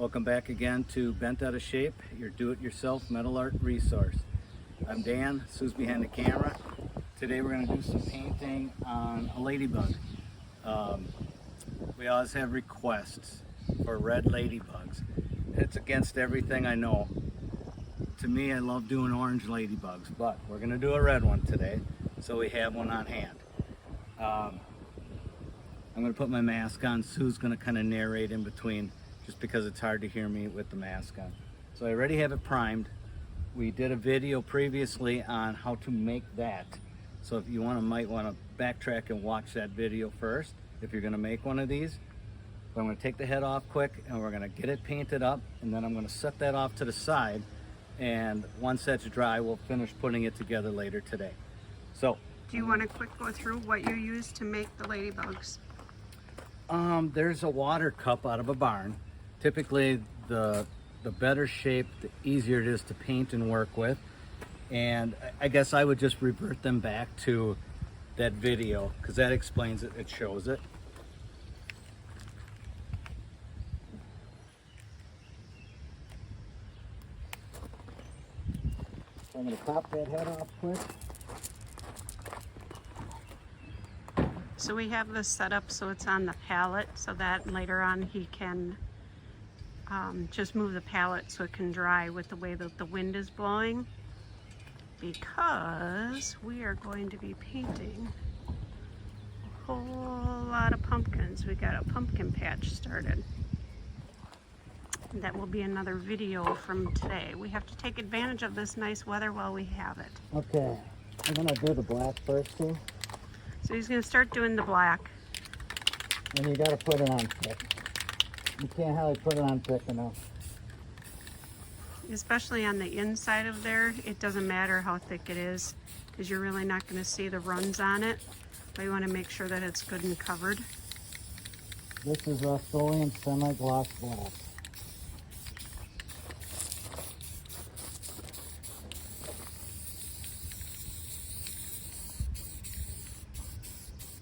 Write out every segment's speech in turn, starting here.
Welcome back again to Bent Out of Shape, your do-it-yourself metal art resource. I'm Dan, Sue's behind the camera. Today we're going to do some painting on a ladybug. We always have requests for red ladybugs. It's against everything I know. To me, I love doing orange ladybugs, but we're going to do a red one today, so we have one on hand. I'm going to put my mask on. Sue's going to kind of narrate in between, just because it's hard to hear me with the mask on. So I already have it primed. We did a video previously on how to make that. So if you might want to backtrack and watch that video first if you're going to make one of these. But I'm going to take the head off quick and we're going to get it painted up, and then I'm going to set that off to the side, and once that's dry we'll finish putting it together later today. So do you want to quick go through what you use to make the ladybugs? There's a water cup out of a barn. Typically the better shape, the easier it is to paint and work with. And I guess I would just revert them back to that video because that explains it, it shows it. So I'm going to pop that head off quick. So we have this set up so it's on the pallet so that later on he can just move the pallet so it can dry with the way that the wind is blowing, because we are going to be painting a whole lot of pumpkins. We got a pumpkin patch started. That will be another video from today. We have to take advantage of this nice weather while we have it. Okay, I'm going to do the black first too. So he's going to start doing the black. And you got to put it on thick. You can't hardly put it on thick enough. Especially on the inside of there, it doesn't matter how thick it is because you're really not going to see the runs on it. But you want to make sure that it's good and covered. This is Rust-Oleum semi-gloss black.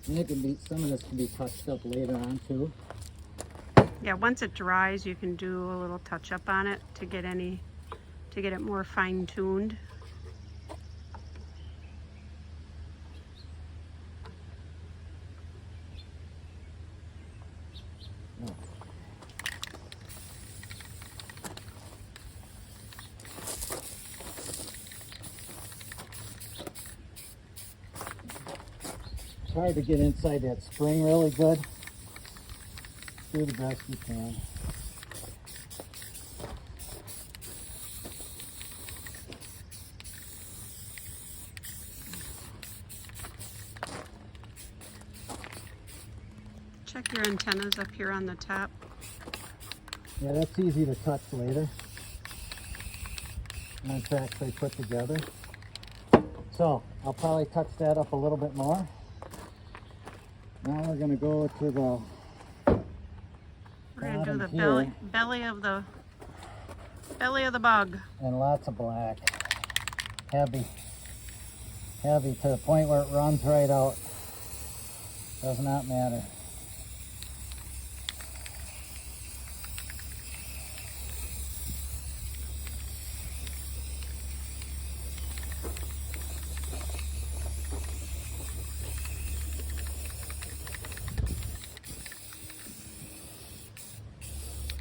And it can be, some of this can be touched up later on too. Yeah, once it dries, you can do a little touch up on it to get it more fine-tuned. It's hard to get inside that spring really good. Do the best you can. Check your antennas up here on the top. Yeah, that's easy to touch later. And it's actually put together. So I'll probably touch that up a little bit more. Now we're going to go to the We're going to do the belly of the bug. And lots of black. Heavy. Heavy to the point where it runs right out. Does not matter.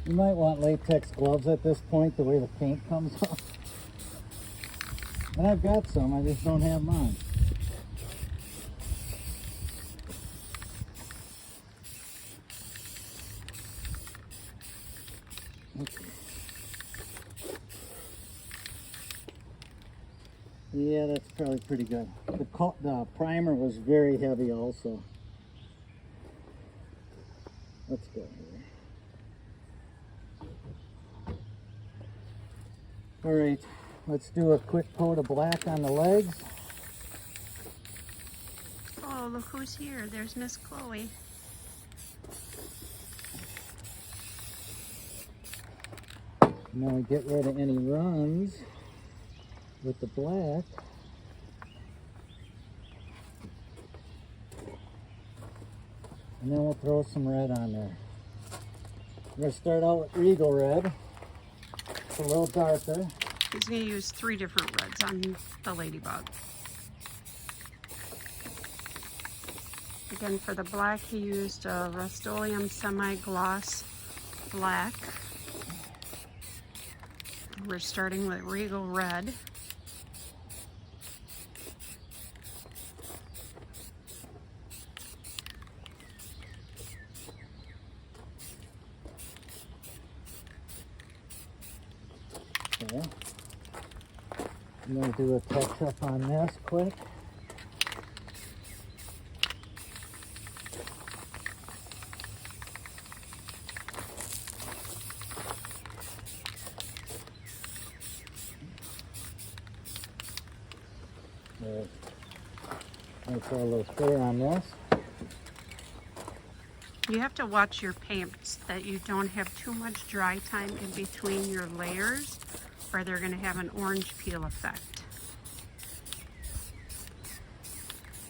You might want latex gloves at this point, the way the paint comes off. And I've got some, I just don't have mine. Okay. Yeah, that's probably pretty good. The primer was very heavy also. Let's go here. All right, let's do a quick coat of black on the legs. Oh, look who's here. There's Miss Chloe. Now we get rid of any runs with the black. And then we'll throw some red on there. I'm going to start out with Regal Red. It's a little darker. He's going to use 3 different reds on the Ladybug. Again, for the black, he used a Rust-Oleum Semi-Gloss Black. We're starting with Regal Red. Okay. I'm going to do a touch up on this quick. Make it a little clear on this. You have to watch your paints that you don't have too much dry time in between your layers, or they're going to have an orange peel effect.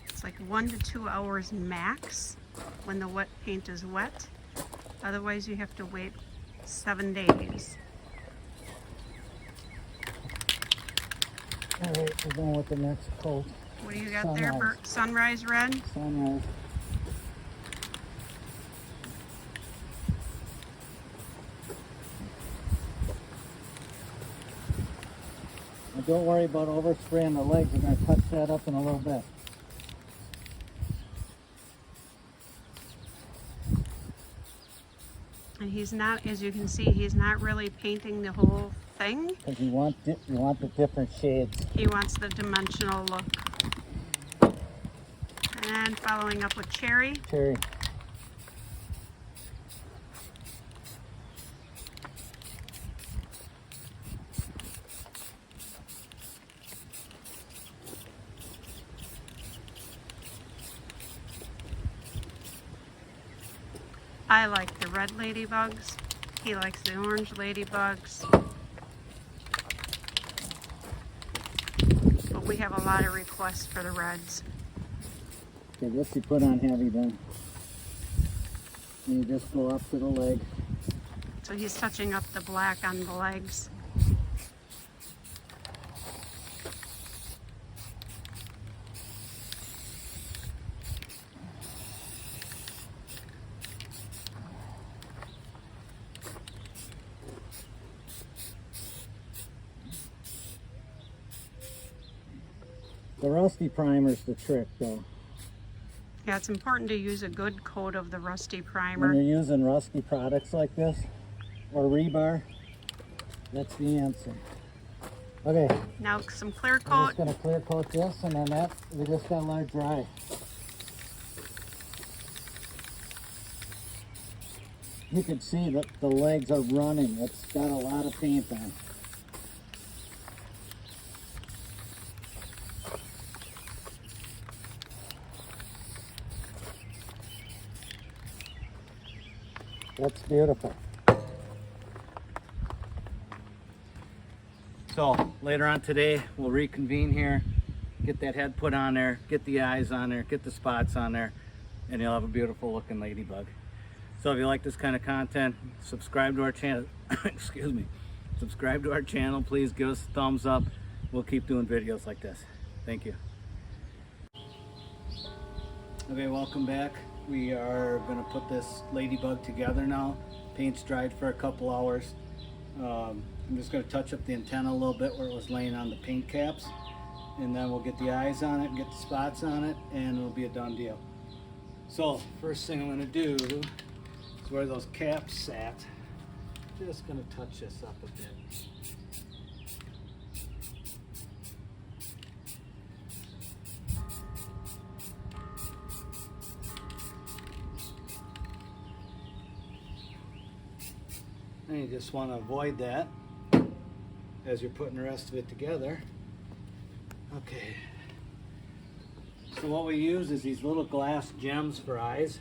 It's like 1 to 2 hours max when the wet paint is wet. Otherwise, you have to wait 7 days. All right, we're going with the next coat. What do you got there? Sunrise red? Sunrise. Now don't worry about overspraying the legs. We're going to touch that up in a little bit. And he's not, as you can see, he's not really painting the whole thing. Because you want the different shades. He wants the dimensional look. And following up with cherry. Cherry. I like the red ladybugs. He likes the orange ladybugs. But we have a lot of requests for the reds. Okay, this you put on heavy then. And you just go up to the leg. So he's touching up the black on the legs. The rusty primer's the trick though. Yeah, it's important to use a good coat of the rusty When primer. you're using rusty products like this, or rebar, that's the answer. Okay, Now some clear I'm coat. just going to clear coat this, and then that, we just got to let it dry. You can see that the legs are running. It's got a lot of paint on. That's beautiful. So later on today, we'll reconvene here, get that head put on there, get the eyes on there, get the spots on there, and you'll have a beautiful looking ladybug. So if you like this kind of content, subscribe to our channel. Excuse me. Subscribe to our channel. Please give us a thumbs up. We'll keep doing videos like this. Thank you. Okay, welcome back. We are going to put this ladybug together now. Paint's dried for a couple hours. I'm just going to touch up the antenna a little bit where it was laying on the paint caps, and then we'll get the eyes on it, get the spots on it, and it'll be a done deal. So first thing I'm going to do is where those caps sat. Just going to touch this up a bit. And you just want to avoid that as you're putting the rest of it together. Okay. So what we use is these little glass gems for eyes.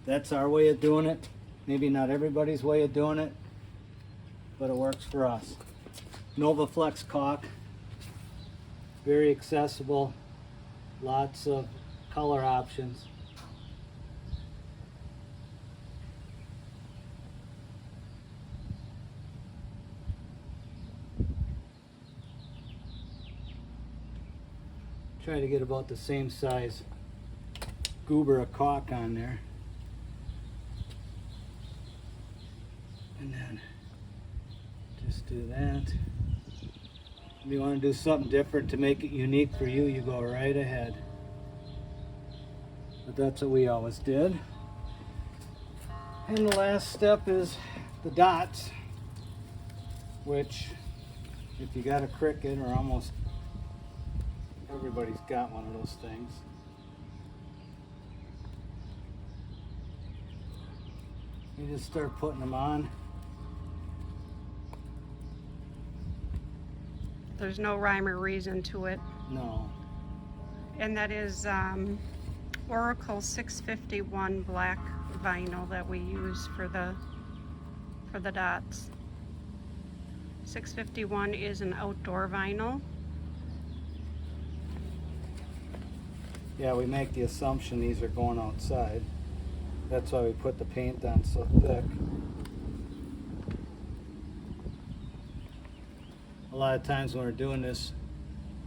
That's our way of doing it. Maybe not everybody's way of doing it, but it works for us. NovaFlex caulk. Very accessible. Lots of color options. Try to get about the same size goober of caulk on there. And then just do that. If you want to do something different to make it unique for you, you go right ahead. But that's what we always did. And the last step is the dots, which if you got a cricket, or almost everybody's got one of those things. You just start putting them on. There's no rhyme or reason to it. No. And that is Oracle 651 black vinyl that we use for the dots. 651 is an outdoor vinyl. Yeah, we make the assumption these are going outside. That's why we put the paint on so thick. A lot of times when we're doing this,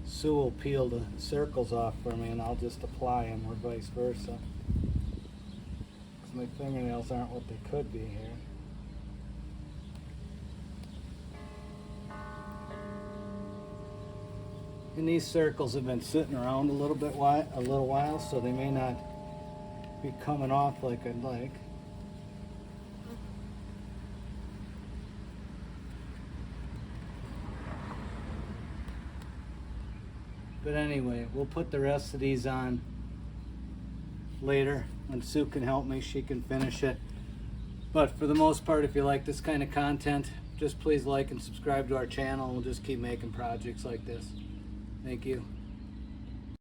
Sue will peel the circles off for me and I'll just apply them, or vice versa. 'Cause my fingernails aren't what they could be here. And these circles have been sitting around a little while, so they may not be coming off like I'd like. But anyway, we'll put the rest of these on later when Sue can help me. She can finish it. But for the most part, if you like this kind of content, just please like and subscribe to our channel, and we'll just keep making projects like this. Thank you.